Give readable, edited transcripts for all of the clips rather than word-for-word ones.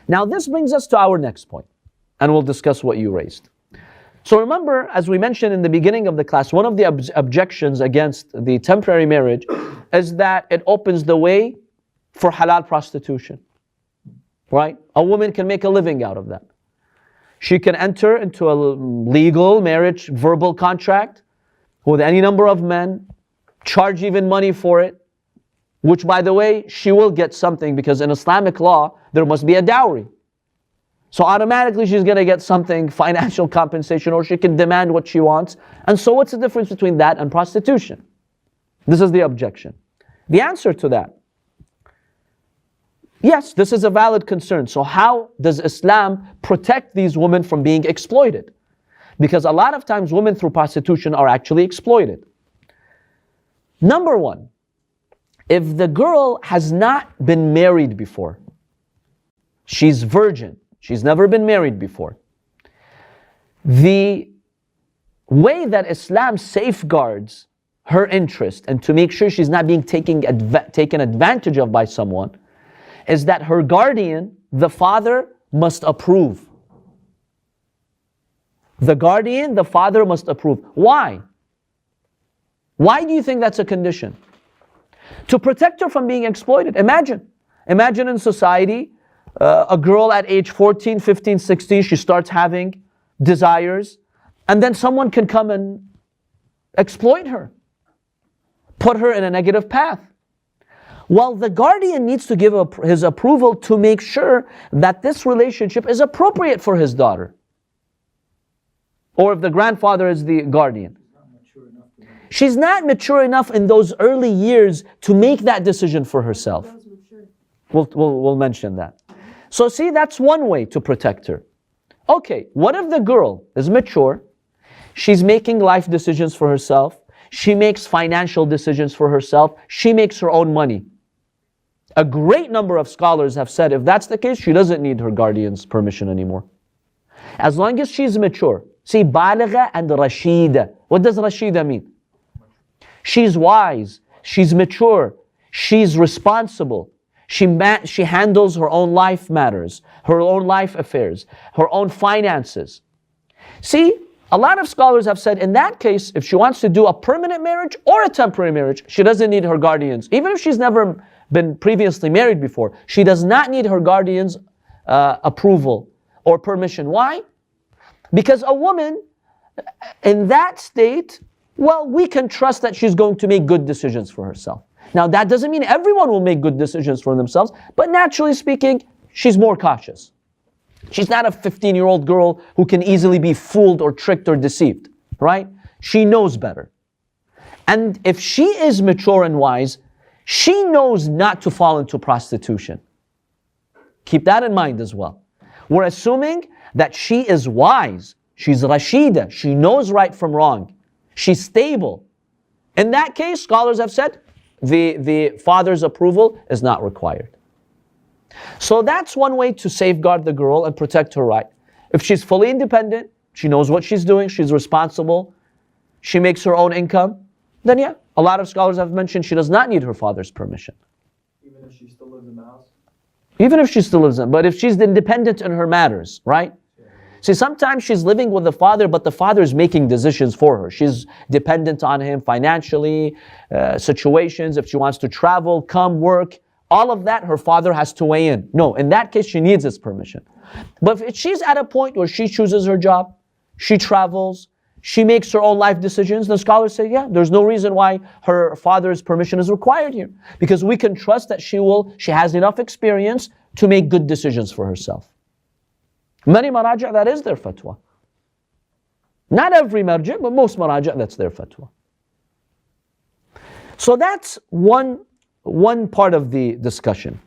Now this brings us to our next point, and we'll discuss what you raised. So remember, as we mentioned in the beginning of the class, one of the objections against the temporary marriage is that it opens the way for halal prostitution, right? A woman can make a living out of that. She can enter into a legal marriage, verbal contract with any number of men, charge even money for it, which, by the way, she will get something, because in Islamic law, there must be a dowry. So automatically she's going to get something, financial compensation, or she can demand what she wants. And so what's the difference between that and prostitution? This is the objection. The answer to that: yes, this is a valid concern. So how does Islam protect these women from being exploited? Because a lot of times women through prostitution are actually exploited. Number one, if the girl has not been married before, she's virgin, she's never been married before, the way that Islam safeguards her interest and to make sure she's not being taken advantage of by someone is that her guardian, the father, must approve. The guardian, the father, must approve. Why? Why do you think that's a condition? To protect her from being exploited. Imagine in society, a girl at age 14, 15, 16, she starts having desires, and then someone can come and exploit her, put her in a negative path. Well, the guardian needs to give his approval to make sure that this relationship is appropriate for his daughter. Or if the grandfather is the guardian. She's not mature enough in those early years to make that decision for herself. We'll mention that. So see, that's one way to protect her. Okay, what if the girl is mature, she's making life decisions for herself, she makes financial decisions for herself, she makes her own money. A great number of scholars have said if that's the case, she doesn't need her guardian's permission anymore. As long as she's mature. See, baligha and rashida. What does rashida mean? She's wise, she's mature, she's responsible. She handles her own life matters, her own life affairs, her own finances. See, a lot of scholars have said in that case, if she wants to do a permanent marriage or a temporary marriage, she doesn't need her guardians. Even if she's never been previously married before, she does not need her guardian's approval or permission. Why? Because a woman in that state, well, we can trust that she's going to make good decisions for herself. Now, that doesn't mean everyone will make good decisions for themselves, but naturally speaking, she's more cautious. She's not a 15-year-old girl who can easily be fooled or tricked or deceived, right? She knows better. And if she is mature and wise, she knows not to fall into prostitution. Keep that in mind as well. We're assuming that she is wise. She's Rashida. She knows right from wrong. She's stable. In that case, scholars have said, the father's approval is not required. So that's one way to safeguard the girl and protect her right. If she's fully independent, she knows what she's doing, she's responsible, she makes her own income, then yeah, a lot of scholars have mentioned she does not need her father's permission. Even if she still lives in the house? Even if she still lives in, but if she's independent in her matters, right? See, sometimes she's living with the father, but the father is making decisions for her. She's dependent on him financially, situations, if she wants to travel, come, work, all of that, her father has to weigh in. No, in that case, she needs his permission. But if she's at a point where she chooses her job, she travels, she makes her own life decisions, then scholars say, yeah, there's no reason why her father's permission is required here. Because we can trust that she has enough experience to make good decisions for herself. Many maraja', that is their fatwa. Not every marja', but most maraja', that's their fatwa. So that's one part of the discussion.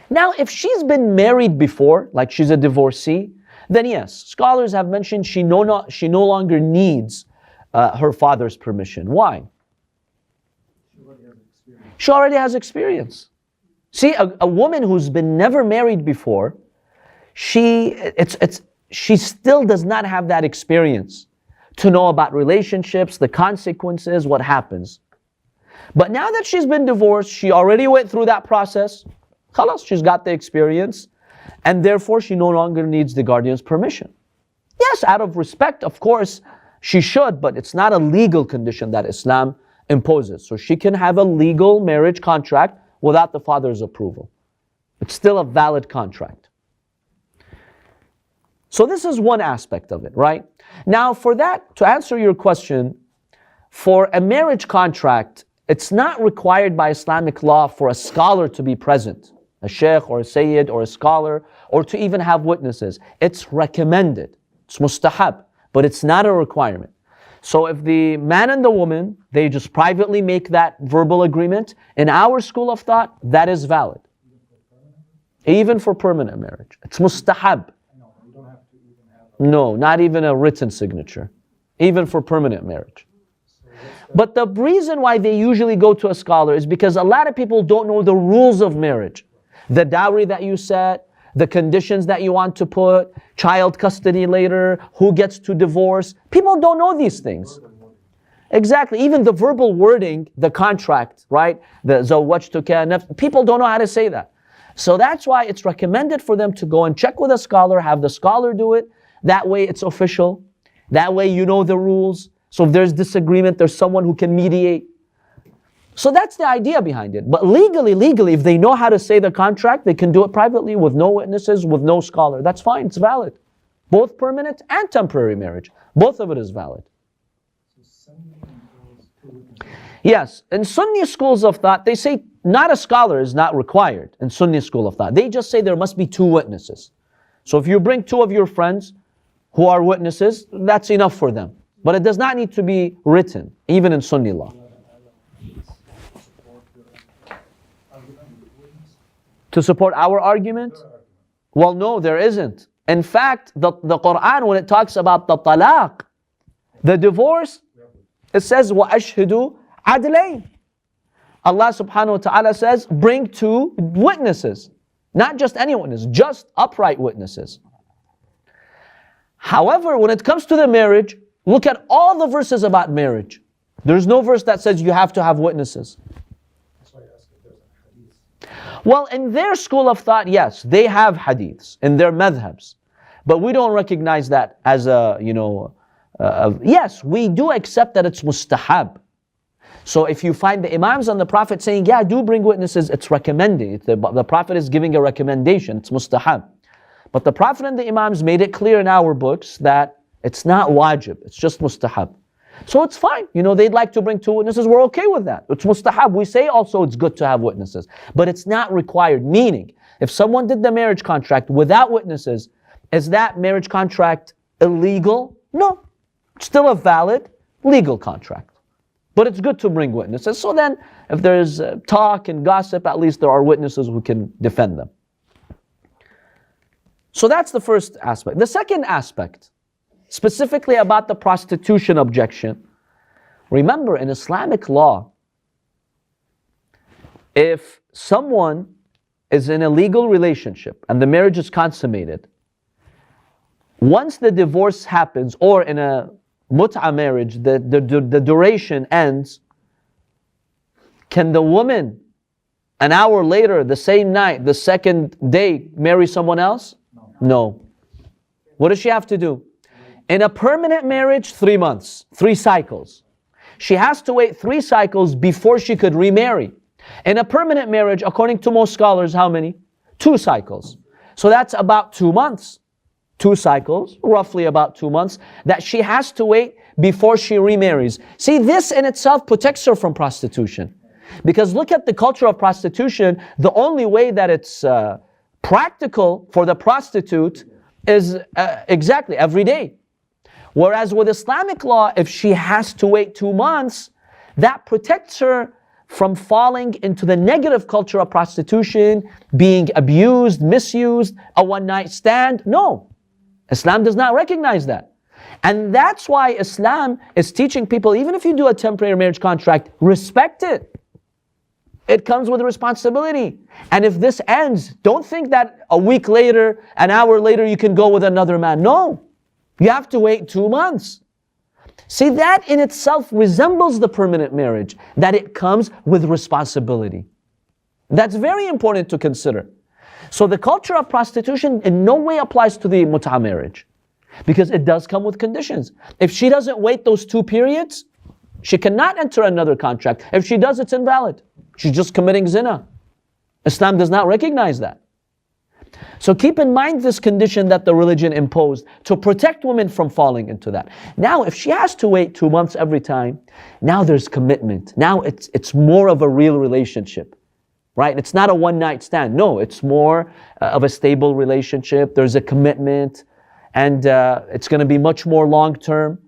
Now, if she's been married before, like she's a divorcee, then yes, scholars have mentioned she no longer needs her father's permission. Why? She already has experience. See, a woman who's been never married before, she still does not have that experience to know about relationships, the consequences, what happens. But now that she's been divorced, she already went through that process. Khalas, she's got the experience. and therefore she no longer needs the guardian's permission. Yes, out of respect, of course, she should, but it's not a legal condition that Islam imposes. So she can have a legal marriage contract without the father's approval. It's still a valid contract. So this is one aspect of it, right? Now for that, to answer your question, for a marriage contract, it's not required by Islamic law for a scholar to be present, a sheikh or a sayyid or a scholar, or to even have witnesses. It's recommended, it's mustahab, but it's not a requirement. So if the man and the woman, they just privately make that verbal agreement, in our school of thought, that is valid. Even for permanent marriage. It's mustahab. No, not even a written signature. Even for permanent marriage. But the reason why they usually go to a scholar is because a lot of people don't know the rules of marriage. The dowry that you set, the conditions that you want to put, child custody later, who gets to divorce. People don't know these things. Exactly. Even the verbal wording, the contract, right? The zawwajtuka, people don't know how to say that. So that's why it's recommended for them to go and check with a scholar, have the scholar do it. That way it's official. That way you know the rules. So if there's disagreement, there's someone who can mediate. So that's the idea behind it. But legally, if they know how to say the contract, they can do it privately with no witnesses, with no scholar. That's fine, it's valid. Both permanent and temporary marriage. Both of it is valid. Yes, in Sunni schools of thought, they say not a scholar is not required in Sunni school of thought. They just say there must be two witnesses. So if you bring two of your friends who are witnesses, that's enough for them. But it does not need to be written, even in Sunni law. To support our argument? Well, no, there isn't. In fact, the Quran, when it talks about the talaq, the divorce, it says, وَأَشْهِدُوا عَدْلَيْنِ. Allah subhanahu wa ta'ala says, bring two witnesses. Not just any witness, just upright witnesses. However, when it comes to the marriage, look at all the verses about marriage. There's no verse that says you have to have witnesses. Well, in their school of thought, yes, they have hadiths in their madhabs. But we don't recognize that as a, yes, we do accept that it's mustahab. So if you find the Imams and the Prophet saying, yeah, do bring witnesses, it's recommending. The Prophet is giving a recommendation, it's mustahab. But the Prophet and the Imams made it clear in our books that it's not wajib, it's just mustahab. So it's fine. They'd like to bring two witnesses, we're okay with that. It's mustahab. We say also it's good to have witnesses. But it's not required. Meaning, if someone did the marriage contract without witnesses, is that marriage contract illegal? No. It's still a valid legal contract. But it's good to bring witnesses. So then, if there's talk and gossip, at least there are witnesses who can defend them. So that's the first aspect. The second aspect, specifically about the prostitution objection. Remember, in Islamic law, if someone is in a legal relationship and the marriage is consummated, once the divorce happens, or in a Mut'ah marriage, the duration ends, can the woman an hour later, the same night, the second day, marry someone else? No. What does she have to do? In a permanent marriage, 3 months, 3 cycles. She has to wait 3 cycles before she could remarry. In a permanent marriage, according to most scholars, how many? 2 cycles. So that's about 2 months. 2 cycles, roughly about 2 months, that she has to wait before she remarries. See, this in itself protects her from prostitution. Because look at the culture of prostitution, the only way that it's practical for the prostitute is exactly every day. Whereas with Islamic law, if she has to wait 2 months, that protects her from falling into the negative culture of prostitution, being abused, misused, a one-night stand. No. Islam does not recognize that. And that's why Islam is teaching people, even if you do a temporary marriage contract, respect it. It comes with a responsibility. And if this ends, don't think that a week later, an hour later, you can go with another man. No. You have to wait 2 months. See, that in itself resembles the permanent marriage, that it comes with responsibility. That's very important to consider. So the culture of prostitution in no way applies to the mut'ah marriage, because it does come with conditions. If she doesn't wait those 2 periods, she cannot enter another contract. If she does, it's invalid. She's just committing zina. Islam does not recognize that. So keep in mind this condition that the religion imposed to protect women from falling into that. Now, if she has to wait 2 months every time, now there's commitment. Now it's more of a real relationship, right? It's not a one-night stand. No, it's more of a stable relationship. There's a commitment, and it's going to be much more long-term.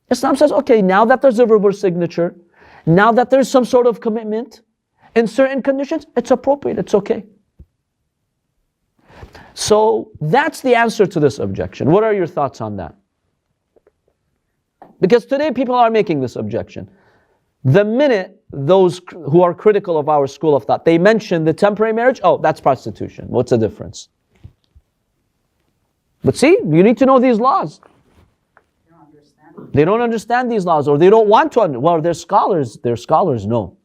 Islam says, okay, now that there's a verbal signature, now that there's some sort of commitment, in certain conditions, it's appropriate, it's okay. So that's the answer to this objection. What are your thoughts on that? Because today people are making this objection. The minute those who are critical of our school of thought, they mention the temporary marriage, oh, that's prostitution. What's the difference? But see, you need to know these laws. They don't understand these laws, or they don't want to. Well, they're scholars know.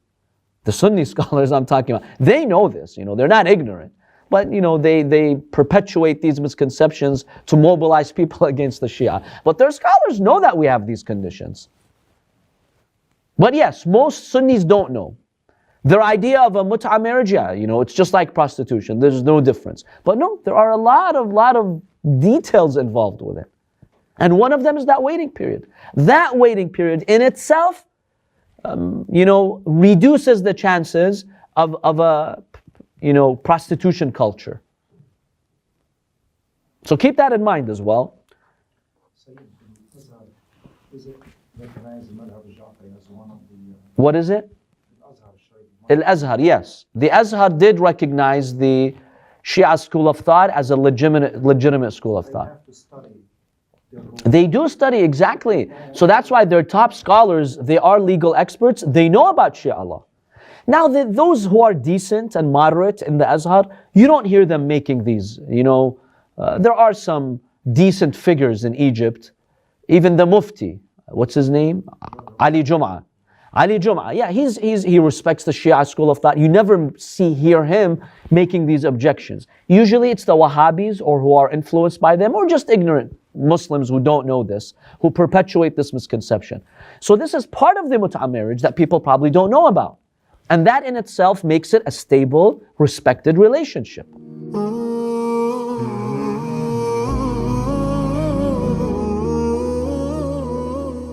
The Sunni scholars I'm talking about, they know this, they're not ignorant. But, they perpetuate these misconceptions to mobilize people against the Shia. But their scholars know that we have these conditions. But yes, most Sunnis don't know. Their idea of a mut'ah marriage, it's just like prostitution. There's no difference. But no, there are a lot of details involved with it. And one of them is that waiting period. That waiting period in itself, reduces the chances of a prostitution culture. So keep that in mind as well. What is it? Al-Azhar, yes. The Azhar did recognize the Shia school of thought as a legitimate school of thought. They do study, exactly. So that's why they're top scholars. They are legal experts. They know about Shia law. Now, those who are decent and moderate in the Azhar, you don't hear them making these. There are some decent figures in Egypt. Even the Mufti, what's his name? Ali Jum'ah. Yeah, he respects the Shia school of thought. You never hear him making these objections. Usually it's the Wahhabis, or who are influenced by them, or just ignorant Muslims who don't know this, who perpetuate this misconception. So this is part of the mut'ah marriage that people probably don't know about. And that in itself makes it a stable, respected relationship.